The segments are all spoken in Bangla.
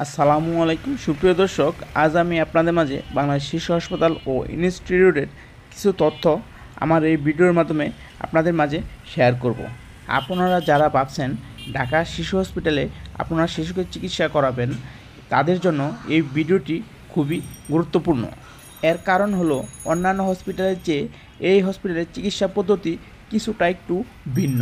আসসালামু আলাইকুম সুপ্রিয় দর্শক, আজ আমি আপনাদের মাঝে বাংলাদেশ শিশু হাসপাতাল ও ইনস্টিটিউটের কিছু তথ্য আমার এই ভিডিওর মাধ্যমে আপনাদের মাঝে শেয়ার করব। আপনারা যারা ভাবছেন ঢাকা শিশু হসপিটালে আপনারা শিশুকে চিকিৎসা করাবেন, তাদের জন্য এই ভিডিওটি খুবই গুরুত্বপূর্ণ। এর কারণ হলো অন্যান্য হসপিটালের চেয়ে এই হসপিটালের চিকিৎসা পদ্ধতি কিছুটা একটু ভিন্ন।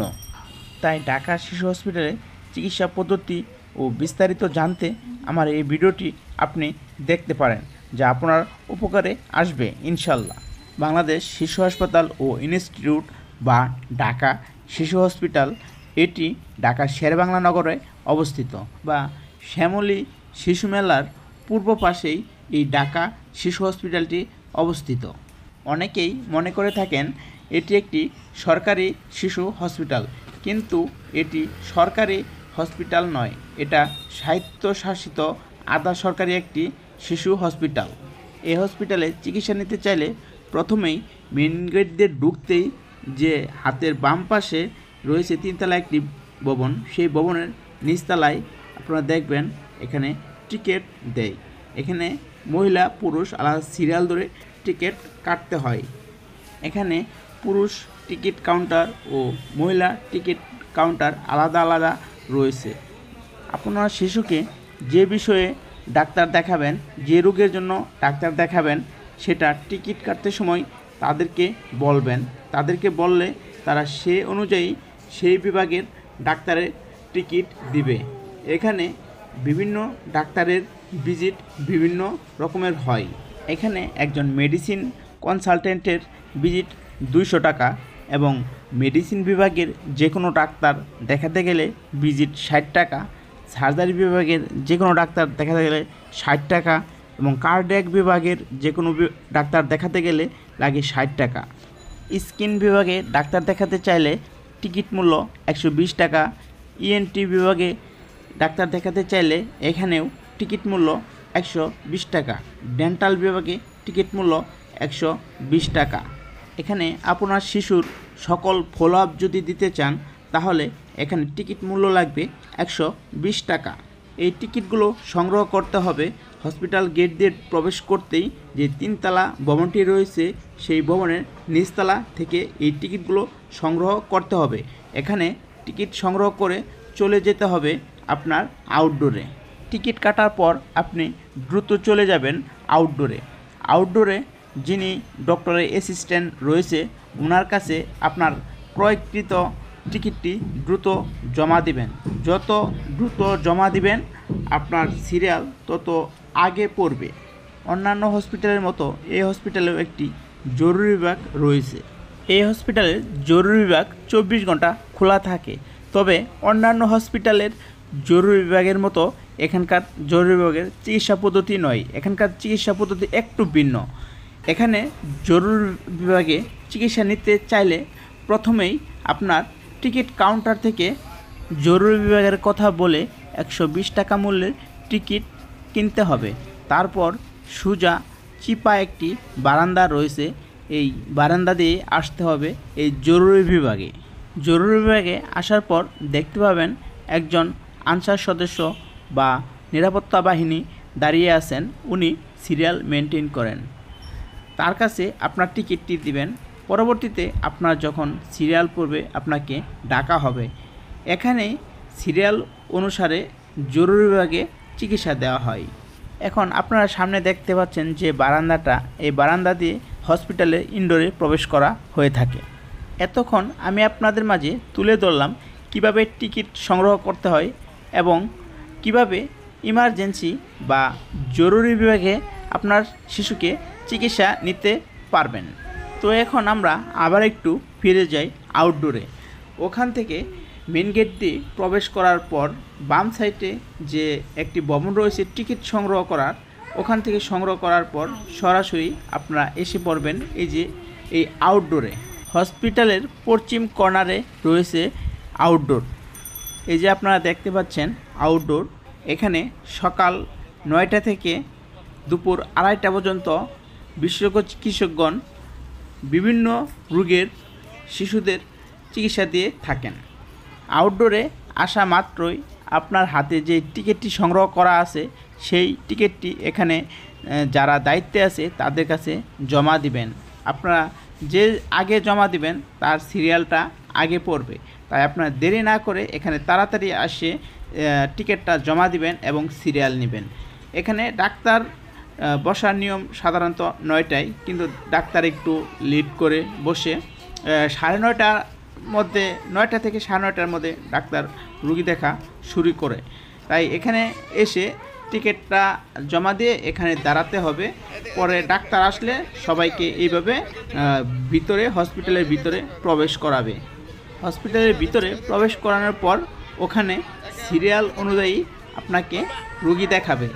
তাই ঢাকা শিশু হসপিটালে চিকিৎসা পদ্ধতি ও বিস্তারিত জানতে আমার এই ভিডিওটি আপনি দেখতে পারেন, যা আপনার উপকারে আসবে ইনশাল্লাহ। বাংলাদেশ শিশু হাসপাতাল ও ইনস্টিটিউট বা ঢাকা শিশু হসপিটাল এটি ঢাকার শেরেবাংলা নগরে অবস্থিত, বা শ্যামলী শিশু মেলার পূর্ব পাশেই এই ঢাকা শিশু হসপিটালটি অবস্থিত। অনেকেই মনে করে থাকেন এটি একটি সরকারি শিশু হসপিটাল, কিন্তু এটি সরকারি হসপিটাল নয়, এটা স্বায়ত্তশাসিত আধা সরকারি একটি শিশু হসপিটাল। এই হসপিটালে চিকিৎসা নিতে চাইলে প্রথমেই মেন গেট দিয়ে ঢুকতেই যে হাতের বাম পাশে রয়েছে তিনতলা একটি ভবন, সেই ভবনের নিচতলায় আপনারা দেখবেন এখানে টিকিট দেয়। এখানে মহিলা পুরুষ আলাদা সিরিয়াল ধরে টিকিট কাটতে হয়। এখানে পুরুষ টিকিট কাউন্টার ও মহিলা টিকিট কাউন্টার আলাদা আলাদা রয়েছে। আপনার শিশুকে যে বিষয়ে ডাক্তার দেখাবেন, যে রোগের জন্য ডাক্তার দেখাবেন, সেটা টিকিট কাটতে সময় তাদেরকে বলবেন। তাদেরকে বললে তারা সে অনুযায়ী সেই বিভাগের ডাক্তারের টিকিট দিবে। এখানে বিভিন্ন ডাক্তারের ভিজিট বিভিন্ন রকমের হয়। এখানে একজন মেডিসিন কনসালটেন্টের ভিজিট 200 টাকা, এবং মেডিসিন বিভাগের যে কোনো ডাক্তার দেখাতে গেলে ভিজিট 60 টাকা, সার্জারি বিভাগের যে কোনো ডাক্তার দেখাতে গেলে 60 টাকা, এবং কার্ডিয়াক বিভাগের যে কোনো ডাক্তার দেখাতে গেলে লাগে 60 টাকা। স্কিন বিভাগে ডাক্তার দেখাতে চাইলে টিকিট মূল্য 120 টাকা। ইএনটি বিভাগে ডাক্তার দেখাতে চাইলে এখানেও টিকিট মূল্য 120 টাকা। ডেন্টাল বিভাগে টিকিট মূল্য 120 টাকা। এখানে আপনার শিশুর সকল ফলো আপ যদি দিতে চান তাহলে এখানে টিকিট মূল্য লাগবে 120 টাকা। এই টিকিটগুলো সংগ্রহ করতে হবে হসপিটাল গেট দিয়ে প্রবেশ করতেই যে তিনতলা ভবনটি রয়েছে, সেই ভবনের নিচতলা থেকে এই টিকিটগুলো সংগ্রহ করতে হবে। এখানে টিকিট সংগ্রহ করে চলে যেতে হবে আপনার আউটডোরে। টিকিট কাটার পর আপনি দ্রুত চলে যাবেন আউটডোরে। আউটডোরে যিনি ডক্টরের অ্যাসিস্ট্যান্ট রয়েছে, ওনার কাছে আপনার ক্রয়কৃত টিকিটটি দ্রুত জমা দিবেন। যত দ্রুত জমা দিবেন আপনার সিরিয়াল তত আগে পড়বে। অন্যান্য হসপিটালের মতো এই হসপিটালেও একটি জরুরি বিভাগ রয়েছে। এই হসপিটালের জরুরি বিভাগ 24 ঘন্টা খোলা থাকে, তবে অন্যান্য হসপিটালের জরুরি বিভাগের মতো এখানকার জরুরি বিভাগের চিকিৎসা পদ্ধতি নয়। এখানকার চিকিৎসা পদ্ধতি একটু ভিন্ন। এখানে জরুরি বিভাগে চিকিৎসা নিতে চাইলে প্রথমেই আপনার টিকিট কাউন্টার থেকে জরুরি বিভাগের কথা বলে 120 টাকা মূল্যের টিকিট কিনতে হবে। তারপর সোজা চিপা একটি বারান্দা রয়েছে, এই বারান্দা দিয়ে আসতে হবে এই জরুরি বিভাগে। জরুরি বিভাগে আসার পর দেখতে পাবেন একজন আনসার সদস্য বা নিরাপত্তা বাহিনী দাঁড়িয়ে আছেন, উনি সিরিয়াল মেনটেন করেন। তার কাছে আপনার টিকিটটি দিবেন। পরবর্তীতে আপনার যখন সিরিয়াল পড়বে আপনাকে ডাকা হবে। এখানে সিরিয়াল অনুসারে জরুরি বিভাগে চিকিৎসা দেওয়া হয়। এখন আপনারা সামনে দেখতে পাচ্ছেন যে বারান্দাটা, এই বারান্দা দিয়ে হসপিটালে ইনডোরে প্রবেশ করা হয়ে থাকে। এতক্ষণ আমি আপনাদের মাঝে তুলে ধরলাম কিভাবে টিকিট সংগ্রহ করতে হয় এবং কিভাবে ইমার্জেন্সি বা জরুরি বিভাগে আপনার শিশুকে চিকিৎসা নিতে পারবেন। তো এখন আমরা আবার একটু ফিরে যাই আউটডোরে। ওখান থেকে মেন গেট দিয়ে প্রবেশ করার পর বাম সাইডে যে একটি ভবন রয়েছে টিকিট সংগ্রহ করার, ওখান থেকে সংগ্রহ করার পর সরাসরি আপনারা এসে পড়বেন এই যে এই আউটডোরে। হসপিটালের পশ্চিম কর্নারে রয়েছে আউটডোর। এই যে আপনারা দেখতে পাচ্ছেন আউটডোর। এখানে সকাল 9টা থেকে দুপুর 2:30 পর্যন্ত বিশেষজ্ঞ চিকিৎসকগণ বিভিন্ন রোগের শিশুদের চিকিৎসা দিয়ে থাকেন। আউটডোরে আসা মাত্রই আপনার হাতে যে টিকিটটি সংগ্রহ করা আছে সেই টিকিটটি এখানে যারা দায়িত্বে আছে তাদের কাছে জমা দিবেন। আপনারা যে আগে জমা দিবেন তার সিরিয়ালটা আগে পড়বে, তাই আপনারা দেরি না করে এখানে তাড়াতাড়ি আসে টিকিটটা জমা দিবেন এবং সিরিয়াল নেবেন। এখানে ডাক্তার বসার নিয়ম সাধারণত 9টায়, কিন্তু ডাক্তার একটু লিড করে বসে 9:30টার মধ্যে, 9টা থেকে 9:30টার মধ্যে ডাক্তার রুগী দেখা শুরু করে। তাই এখানে এসে টিকিটটা জমা দিয়ে এখানে দাঁড়াতে হবে। পরে ডাক্তার আসলে সবাইকে এইভাবে ভিতরে, হসপিটালের ভিতরে প্রবেশ করাবে। হসপিটালের ভিতরে প্রবেশ করানোর পর ওখানে সিরিয়াল অনুযায়ী আপনাকে রুগী দেখাবে।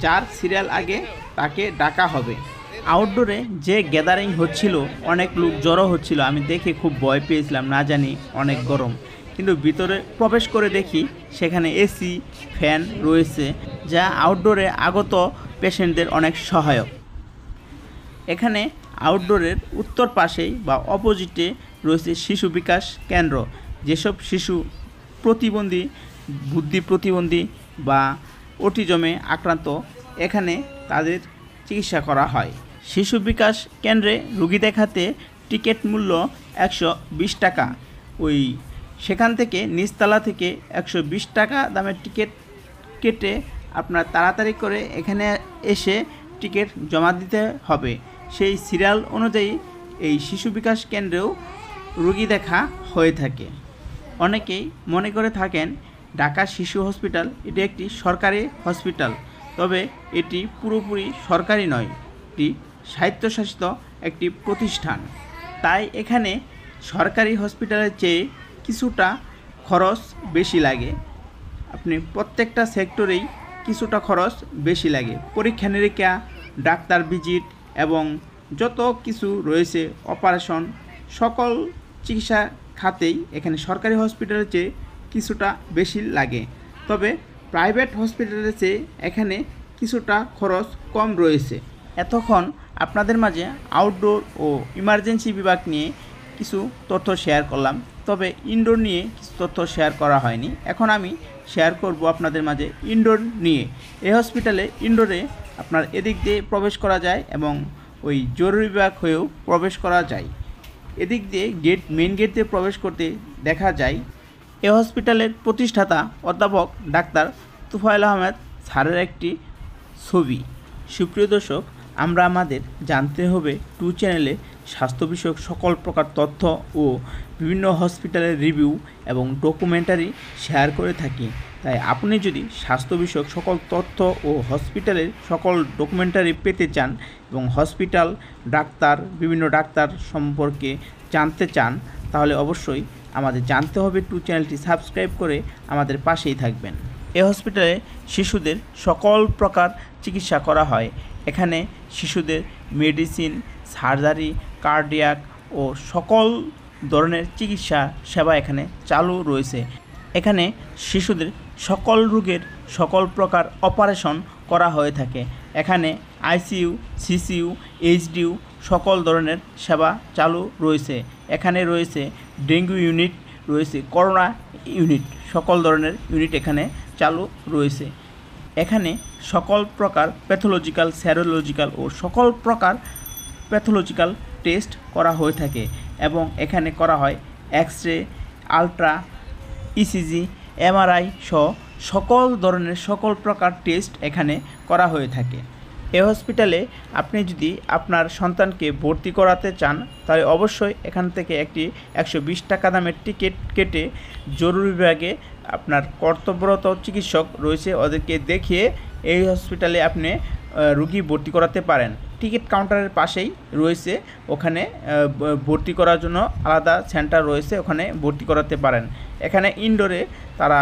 যার সিরিয়াল আগে তাকে ডাকা হবে। আউটডোরে যে গ্যাদারিং হচ্ছিল, অনেক লোক জড়ো হচ্ছিল, আমি দেখে খুব ভয় পেয়েছিলাম, না জানি অনেক গরম। কিন্তু ভিতরে প্রবেশ করে দেখি সেখানে এসি, ফ্যান রয়েছে, যা আউটডোরে আগত পেশেন্টদের অনেক সহায়ক। এখানে আউটডোরের উত্তর পাশেই বা অপোজিটে রয়েছে শিশু বিকাশ কেন্দ্র। যেসব শিশু প্রতিবন্ধী, বুদ্ধি প্রতিবন্ধী বা অটিজমে আক্রান্ত, এখানে তাদের চিকিৎসা করা হয়। শিশু বিকাশ কেন্দ্রে রুগী দেখাতে টিকিট মূল্য 120 টাকা। সেখান থেকে নিচতলা থেকে 120 টাকা দামের টিকিট কেটে আপনার তাড়াতাড়ি করে এখানে এসে টিকিট জমা দিতে হবে। সেই সিরিয়াল অনুযায়ী এই শিশু বিকাশ কেন্দ্রেও রুগী দেখা হয়ে থাকে। অনেকেই মনে করে থাকেন ঢাকা শিশু হসপিটাল এটি একটি সরকারি হসপিটাল, তবে এটি পুরোপুরি সরকারি নয়, এটি স্বায়ত্তশাসিত একটি প্রতিষ্ঠান। তাই এখানে সরকারি হসপিটালের চেয়ে কিছুটা খরচ বেশি লাগে। আপনি প্রত্যেকটা সেক্টরেই কিছুটা খরচ বেশি লাগে। পরীক্ষা নিরীক্ষা, ডাক্তার ভিজিট এবং যত কিছু রয়েছে, অপারেশন, সকল চিকিৎসা খাতেই এখানে সরকারি হসপিটালের চেয়ে কিছুটা বেশি লাগে। তবে প্রাইভেট হসপিটালের চেয়ে এখানে কিছুটা খরচ কম রয়েছে। এতক্ষণ আপনাদের মাঝে আউটডোর ও ইমার্জেন্সি বিভাগ নিয়ে কিছু তথ্য শেয়ার করলাম, তবে ইনডোর নিয়ে কিছু তথ্য শেয়ার করা হয়নি। এখন আমি শেয়ার করব আপনাদের মাঝে ইনডোর নিয়ে। এই হসপিটালে ইনডোরে আপনার এদিক দিয়ে প্রবেশ করা যায় এবং ওই জরুরি বিভাগ হয়েও প্রবেশ করা যায়। এদিক দিয়ে মেইন গেট দিয়ে প্রবেশ করতে দেখা যায়। এই হসপিটালের প্রতিষ্ঠাতা অধ্যাপক ডাক্তার তুফাইল আহমেদ স্যারের একটি ছবি। সুপ্রিয় দর্শক, আমরা আমাদের জানতে হবে টু চ্যানেলে স্বাস্থ্য বিষয়ক সকল প্রকার তথ্য ও বিভিন্ন হসপিটালের রিভিউ এবং ডকুমেন্টারি শেয়ার করে থাকি। তাই আপনি যদি স্বাস্থ্য বিষয়ক সকল তথ্য ও হসপিটালের সকল ডকুমেন্টারি পেতে চান এবং হসপিটাল, ডাক্তার, বিভিন্ন ডাক্তার সম্পর্কে জানতে চান, তাহলে অবশ্যই আমাদের জানতে হবে টু চ্যানেলটি সাবস্ক্রাইব করে আমাদের পাশেই থাকবেন। এই হসপিটালে শিশুদের সকল প্রকার চিকিৎসা করা হয়। এখানে শিশুদের মেডিসিন, সার্জারি, কার্ডিয়াক ও সকল ধরনের চিকিৎসা সেবা এখানে চালু রয়েছে। এখানে শিশুদের সকল রোগের সকল প্রকার অপারেশন করা হয়ে থাকে। এখানে আইসিইউ, সিসিইউ, এইচডিইউ সকল ধরনের সেবা চালু রয়েছে। এখানে রয়েছে ডেঙ্গু ইউনিট, রয়েছে করোনা ইউনিট, সকল ধরনের ইউনিট এখানে চালু রয়েছে। এখানে সকল প্রকার প্যাথোলজিক্যাল, সেরোলজিক্যাল ও সকল প্রকার প্যাথোলজিক্যাল টেস্ট করা হয়ে থাকে এবং এখানে করা হয় এক্স-রে, আলট্রা, ইসিজি, এমআরআই সহ সকল ধরনের সকল প্রকার টেস্ট এখানে করা হয়ে থাকে। এই হসপিটালে আপনি যদি আপনার সন্তানকে ভর্তি করাতে চান, তাহলে অবশ্যই এখান থেকে একটি 120 টাকা দামের টিকিট কেটে জরুরি বিভাগে আপনার কর্তব্যরত চিকিৎসক রয়েছে, ওদেরকে দেখিয়ে এই হসপিটালে আপনি রুগী ভর্তি করাতে পারেন। টিকিট কাউন্টারের পাশেই রয়েছে, ওখানে ভর্তি করার জন্য আলাদা সেন্টার রয়েছে, ওখানে ভর্তি করাতে পারেন। এখানে ইনডোরে তারা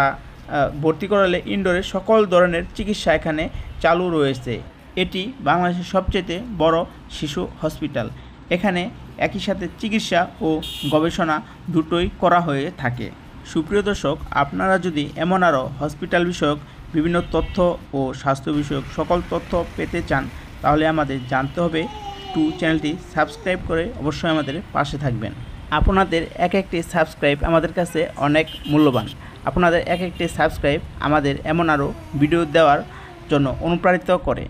ভর্তি করালে ইনডোরে সকল ধরনের চিকিৎসা এখানে চালু রয়েছে। এটি বাংলাদেশের সবচেয়ে বড় শিশু হসপিটাল। এখানে একই সাথে চিকিৎসা ও গবেষণা দুটোই করা হয়ে থাকে। সুপ্রিয় দর্শক, আপনারা যদি এমন আরও হসপিটাল বিষয়ক বিভিন্ন তথ্য ও স্বাস্থ্য বিষয়ক সকল তথ্য পেতে চান, তাহলে আমাদের জানতে হবে টু চ্যানেলটি সাবস্ক্রাইব করে অবশ্যই আমাদের পাশে থাকবেন। আপনাদের এক একটি সাবস্ক্রাইব আমাদের কাছে অনেক মূল্যবান। আপনাদের এক একটি সাবস্ক্রাইব আমাদের এমন আরও ভিডিও দেওয়ার জন্য অনুপ্রাণিত করে।